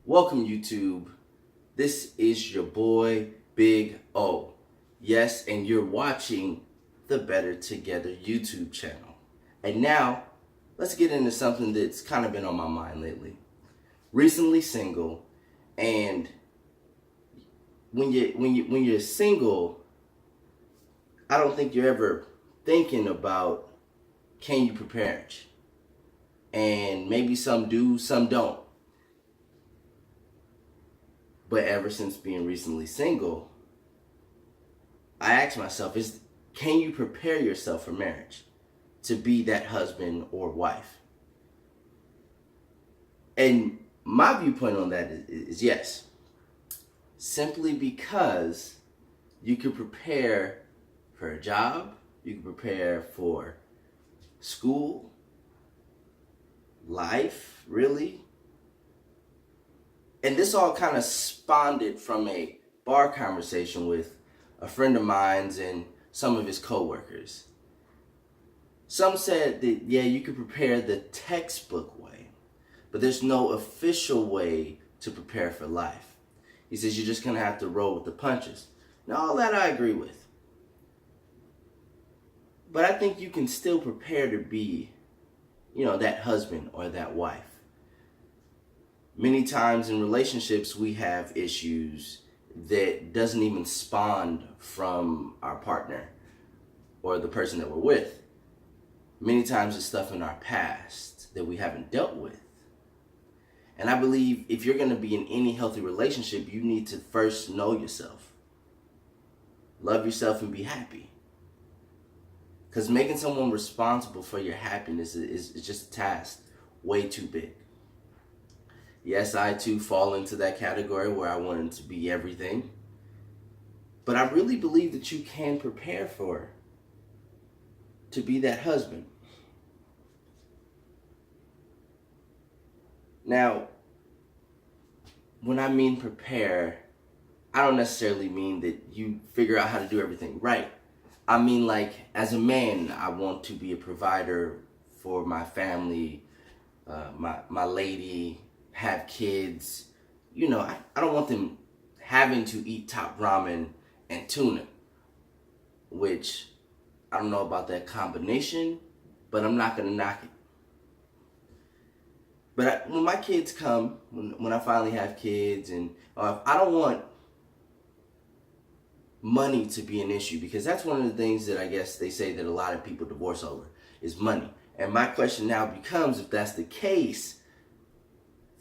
Welcome, YouTube. This is your boy, Big O. Yes, and you're watching the Better Together YouTube channel. And now, let's get into something that's kind of been on my mind lately. Recently single, and when you're single, I don't think you're ever thinking about, can you prepare? And maybe some do, some don't. But ever since being recently single, I asked myself, can you prepare yourself for marriage to be that husband or wife? And my viewpoint on that is yes. Simply because you can prepare for a job, you can prepare for school, life, really. And this all kind of spawned from a bar conversation with a friend of mine's and some of his coworkers. Some said that, yeah, you could prepare the textbook way, but there's no official way to prepare for life. He says you're just going to have to roll with the punches. Now, all that I agree with. But I think you can still prepare to be, that husband or that wife. Many times in relationships, we have issues that doesn't even spawn from our partner or the person that we're with. Many times it's stuff in our past that we haven't dealt with. And I believe if you're going to be in any healthy relationship, you need to first know yourself. Love yourself and be happy. Because making someone responsible for your happiness is just a task way too big. Yes, I too fall into that category where I wanted to be everything. But I really believe that you can prepare to be that husband. Now, when I mean prepare, I don't necessarily mean that you figure out how to do everything right. I mean, like, as a man, I want to be a provider for my family, my lady, have kids. I don't want them having to eat top ramen and tuna, which I don't know about that combination, but I'm not going to knock it. But when my kids come, when I finally have kids, and I don't want money to be an issue, because that's one of the things that I guess they say that a lot of people divorce over is money. And my question now becomes, if that's the case,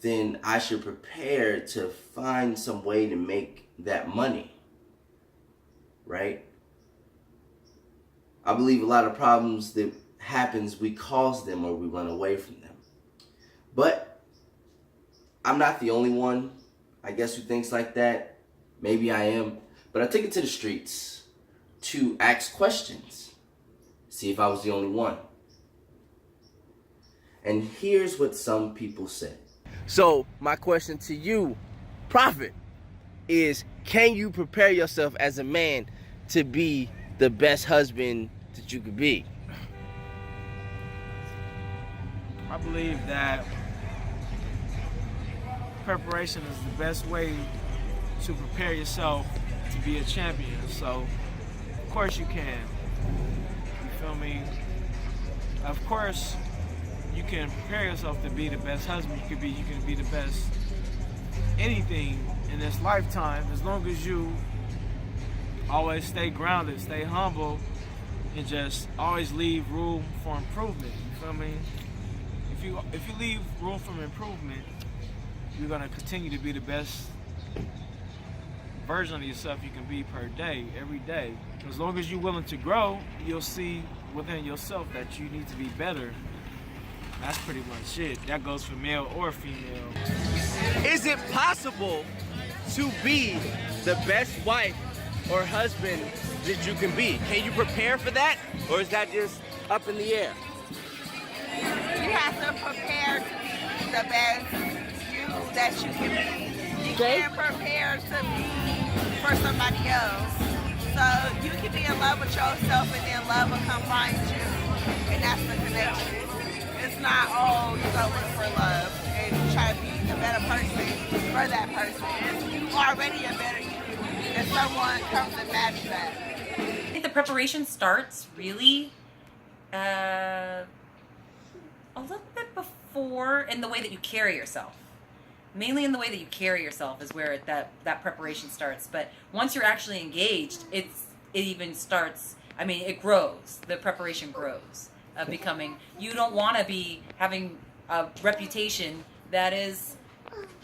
then I should prepare to find some way to make that money, right? I believe a lot of problems that happens, we cause them or we run away from them. But I'm not the only one, I guess, who thinks like that. Maybe I am. But I took it to the streets to ask questions, see if I was the only one. And here's what some people said. So my question to you, Prophet, is can you prepare yourself as a man to be the best husband that you could be? I believe that preparation is the best way to prepare yourself to be a champion. So, of course you can. You feel me? Of course, you can prepare yourself to be the best husband you can be the best anything in this lifetime, as long as you always stay grounded, stay humble, and just always leave room for improvement. You feel me? If you leave room for improvement, you're gonna continue to be the best version of yourself you can be per day, every day. As long as you're willing to grow, you'll see within yourself that you need to be better. That's pretty much it. That goes for male or female. Is it possible to be the best wife or husband that you can be? Can you prepare for that? Or is that just up in the air? You have to prepare to be the best you that you can be. You can't prepare to be for somebody else. So you can be in love with yourself and then love will come find you. And that's the connection. It's not, oh, you go look for love and try to be the better person for that person. You already a better you if someone comes and match that. I think the preparation starts really a little bit before in the way that you carry yourself. Mainly in the way that you carry yourself is where that preparation starts. But once you're actually engaged, it even starts, I mean, it grows. The preparation grows of becoming, you don't want to be having a reputation that is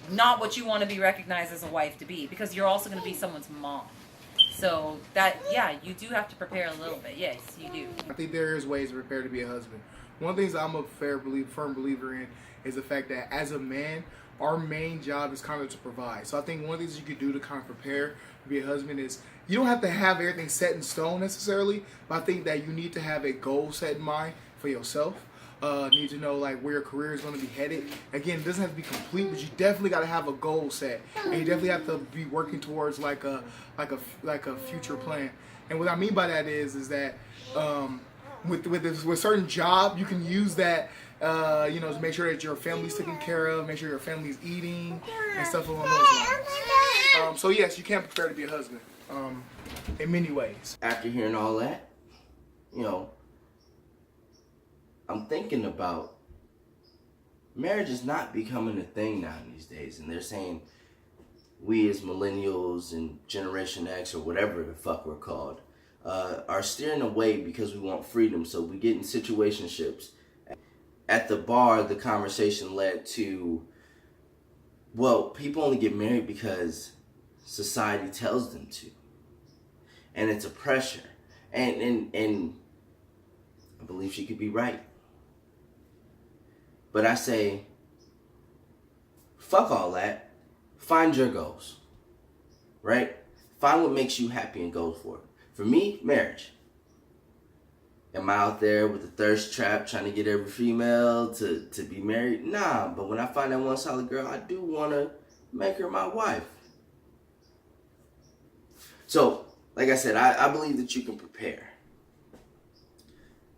not what you want to be recognized as a wife to be, because you're also going to be someone's mom. So that, yeah, you do have to prepare a little bit. Yes, you do. I think there is ways to prepare to be a husband. One of the things I'm a firm believer in is the fact that as a man, our main job is kind of to provide. So I think one of the things you could do to kind of prepare to be a husband is, you don't have to have everything set in stone necessarily, but I think that you need to have a goal set in mind for yourself. Need to know like where your career is going to be headed. Again, it doesn't have to be complete, but you definitely got to have a goal set, and you definitely have to be working towards like a future plan. And what I mean by that is that with certain job, you can use that to make sure that your family's taken care of, make sure your family's eating and stuff along those lines. So yes, you can prepare to be a husband in many ways. After hearing all that, I'm thinking about marriage is not becoming a thing now these days, and they're saying we as millennials and Generation X or whatever the fuck we're called are steering away because we want freedom. So we get in situationships. At the bar, the conversation led to, well, people only get married because society tells them to, and it's a pressure. And I believe she could be right. But I say, fuck all that. Find your goals, right? Find what makes you happy and go for it. For me, marriage. Am I out there with a thirst trap trying to get every female to be married? Nah, but when I find that one solid girl, I do want to make her my wife. So, like I said, I believe that you can prepare.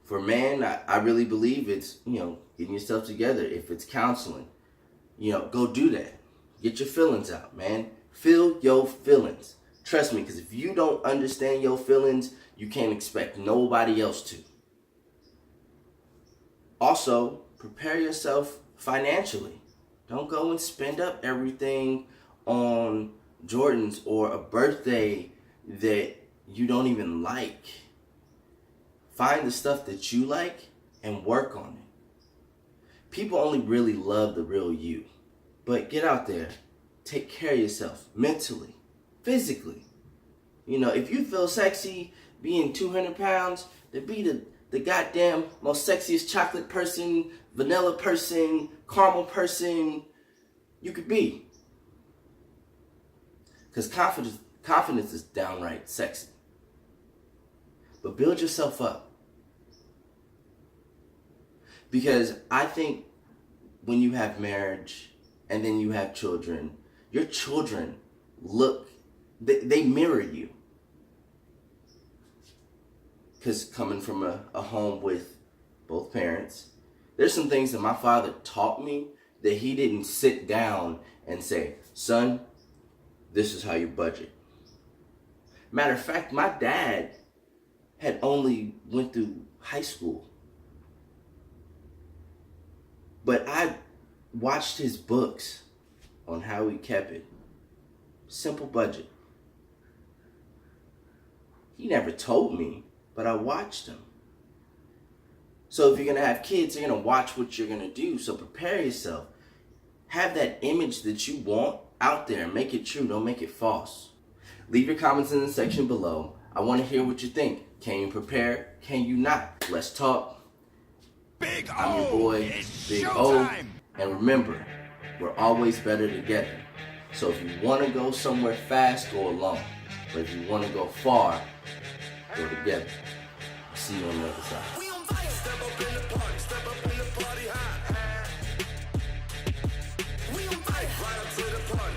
For man, I really believe it's, getting yourself together. If it's counseling, go do that. Get your feelings out, man. Feel your feelings. Trust me, because if you don't understand your feelings, you can't expect nobody else to. Also, prepare yourself financially. Don't go and spend up everything on Jordans or a birthday that you don't even like. Find the stuff that you like and work on it. People only really love the real you. But get out there. Take care of yourself mentally, physically. If you feel sexy being 200 pounds, to be the goddamn most sexiest chocolate person, vanilla person, caramel person you could be. Because confidence is downright sexy. But build yourself up. Because I think when you have marriage and then you have children, your children they mirror you. Because coming from a home with both parents, there's some things that my father taught me that he didn't sit down and say, son, this is how you budget. Matter of fact, my dad had only went through high school. But I watched his books on how he kept it. Simple budget. He never told me, but I watched him. So if you're going to have kids, you're going to watch what you're going to do. So prepare yourself. Have that image that you want out there. Make it true. Don't make it false. Leave your comments in the section below. I want to hear what you think. Can you prepare? Can you not? Let's talk. I'm your boy, Big O. And remember, we're always better together. So if you want to go somewhere fast, go alone. But if you want to go far, go together. See you on the other side. Step up in the party, step up in the party high. We on right up to the party.